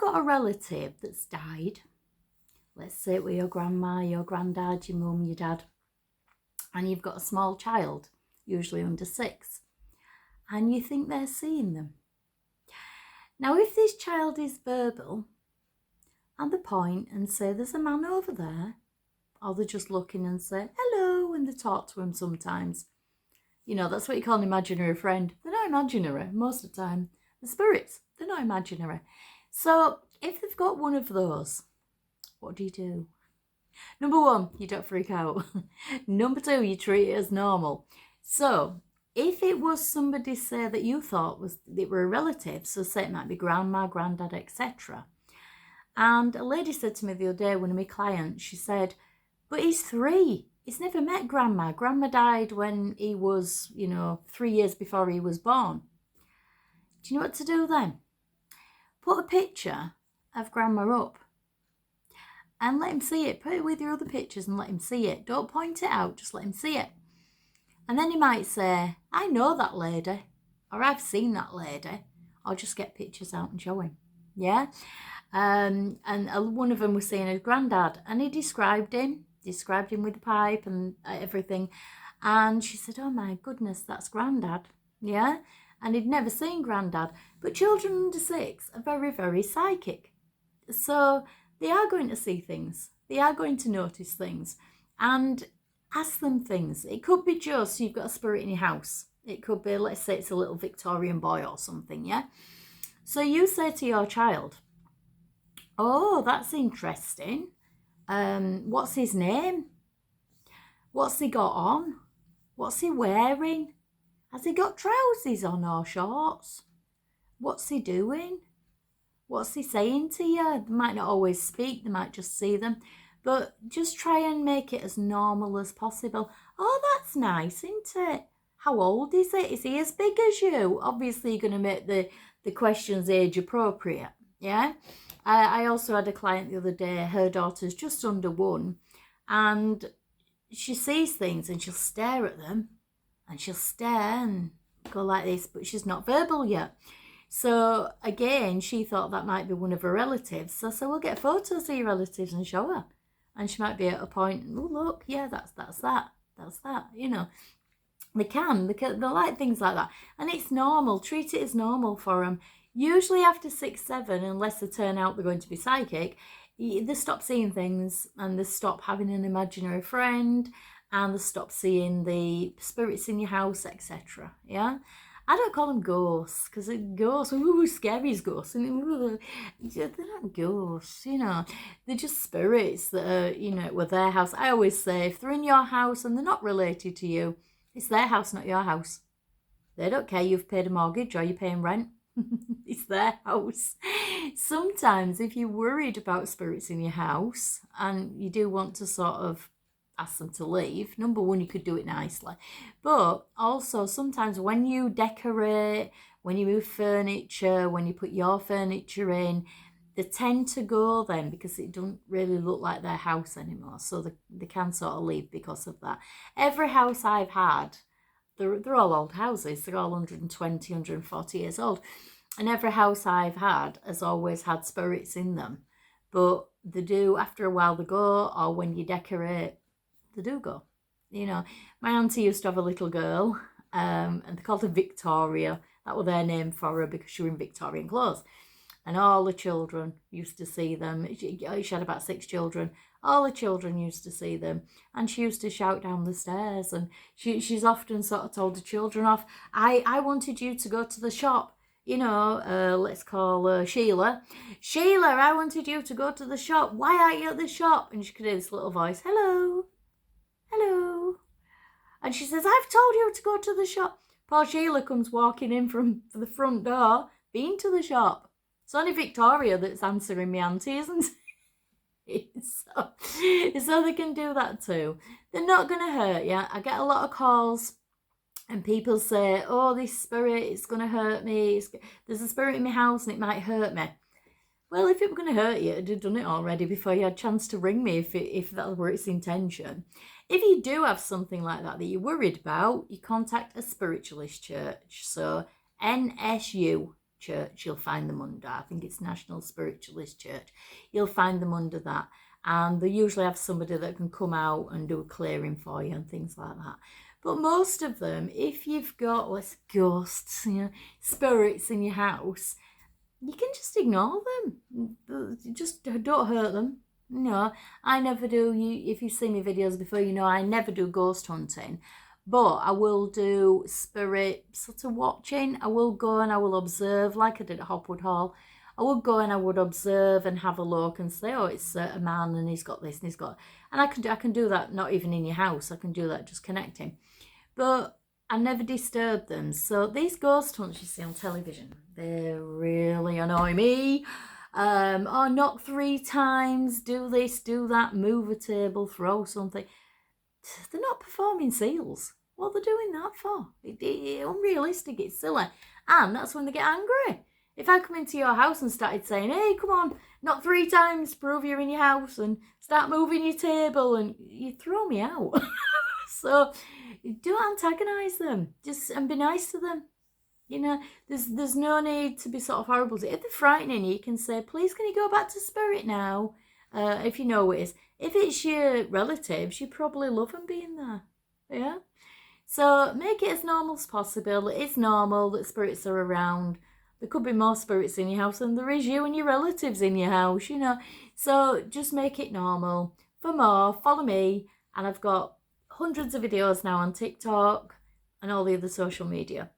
got a relative that's died, let's say it was your grandma, your granddad, your mum, your dad, and you've got a small child, usually under 6, and you think they're seeing them. Now, if this child is verbal and they point and say, there's a man over there, or they're just looking and say, hello, and they talk to him sometimes. You know, that's what you call an imaginary friend. They're not imaginary most of the time. The spirits, they're not imaginary. So if they've got one of those, what do? Number 1, you don't freak out. Number 2, you treat it as normal. So if it was somebody, say, that you thought they were a relative, so say it might be grandma, granddad, etc. And a lady said to me the other day, one of my clients, she said, but he's 3. He's never met grandma. Grandma died when he was, 3 years before he was born. Do you know what to do then? Put a picture of grandma up and let him see it. Put it with your other pictures and let him see it. Don't point it out, just let him see it. And then he might say, I know that lady, or I've seen that lady. I'll just get pictures out and show him. Yeah? And one of them was saying his granddad, and he described him with the pipe and everything. And she said, oh my goodness, that's granddad. Yeah? And he'd never seen granddad. But children under 6 are very, very psychic. So they are going to see things. They are going to notice things. And ask them things. It could be just you've got a spirit in your house. It could be, let's say it's a little Victorian boy or something, yeah? So you say to your child, oh, that's interesting. What's his name? What's he got on? What's he wearing? Has he got trousers on or shorts? What's he doing? What's he saying to you? They might not always speak, they might just see them. But just try and make it as normal as possible. Oh, that's nice, isn't it? How old is it? Is he as big as you? Obviously, you're going to make the questions age appropriate, yeah? I also had a client the other day, her daughter's just under 1, and she sees things and she'll stare at them, and she'll stare and go like this, but she's not verbal yet. So again, she thought that might be one of her relatives. So we'll get photos of your relatives and show her. And she might be at a point, oh, look, yeah, that's that, you know. They like things like that. And it's normal, treat it as normal for them. Usually after 6, 7, unless they turn out they're going to be psychic, they stop seeing things and they stop having an imaginary friend and they stop seeing the spirits in your house, etc. Yeah? I don't call them ghosts because ghosts, ooh, scary as ghosts. And they're not ghosts, you know. They're just spirits that are, with their house. I always say if they're in your house and they're not related to you, it's their house, not your house. They don't care you've paid a mortgage or you're paying rent. It's their house. Sometimes if you're worried about spirits in your house and you do want to sort of ask them to leave, number 1, you could do it nicely. But also sometimes when you decorate, when you move furniture, when you put your furniture in, they tend to go then because it doesn't really look like their house anymore. So they can sort of leave because of that. Every house I've had, they're all old houses. They're all 120, 140 years old. And every house I've had has always had spirits in them. But they do, after a while they go, or when you decorate, they do go. You know, my auntie used to have a little girl, and they called her Victoria. That was their name for her because she was in Victorian clothes. And all the children used to see them. She had about 6 children. All the children used to see them. And she used to shout down the stairs. And she's often sort of told the children off, I wanted you to go to the shop. You know, let's call Sheila. Sheila, I wanted you to go to the shop. Why aren't you at the shop? And she could hear this little voice, hello, hello. And she says, I've told you to go to the shop. Poor Sheila comes walking in from the front door, been to the shop. It's only Victoria that's answering me auntie, isn't it? So they can do that too. They're not going to hurt you. I get a lot of calls and people say, oh, this spirit is going to hurt me. There's a spirit in my house and it might hurt me. Well, if it were going to hurt you, it'd have done it already before you had a chance to ring me if that were its intention. If you do have something like that you're worried about, you contact a spiritualist church. So NSU church, you'll find them under. I think it's National Spiritualist Church. You'll find them under that. And they usually have somebody that can come out and do a clearing for you and things like that. But most of them, if you've got ghosts, spirits in your house, you can just ignore them. Just don't hurt them. No, I never do. If you've seen my videos before, I never do ghost hunting. But I will do spirit sort of watching. I will go and I will observe, like I did at Hopwood Hall. I would go and I would observe and have a look and say, oh, it's a man and he's got this and he's got... And I can do that not even in your house. I can do that just connecting. But I never disturb them. So these ghost hunts you see on television, they really annoy me. Knock 3 times, do this, do that, move a table, throw something. They're not performing seals. What are they doing that for? It's unrealistic, it's silly. And that's when they get angry. If I come into your house and started saying, hey, come on, knock 3 times, prove you're in your house, and start moving your table, and you throw me out. So don't antagonise them. And be nice to them. There's no need to be sort of horrible. If they're frightening you, can say, please, can you go back to spirit now? If you know it is. If it's your relatives, you probably love them being there. Yeah? So make it as normal as possible. It is normal that spirits are around. There could be more spirits in your house than there is you and your relatives in your house, So just make it normal. For more, follow me. And I've got hundreds of videos now on TikTok and all the other social media.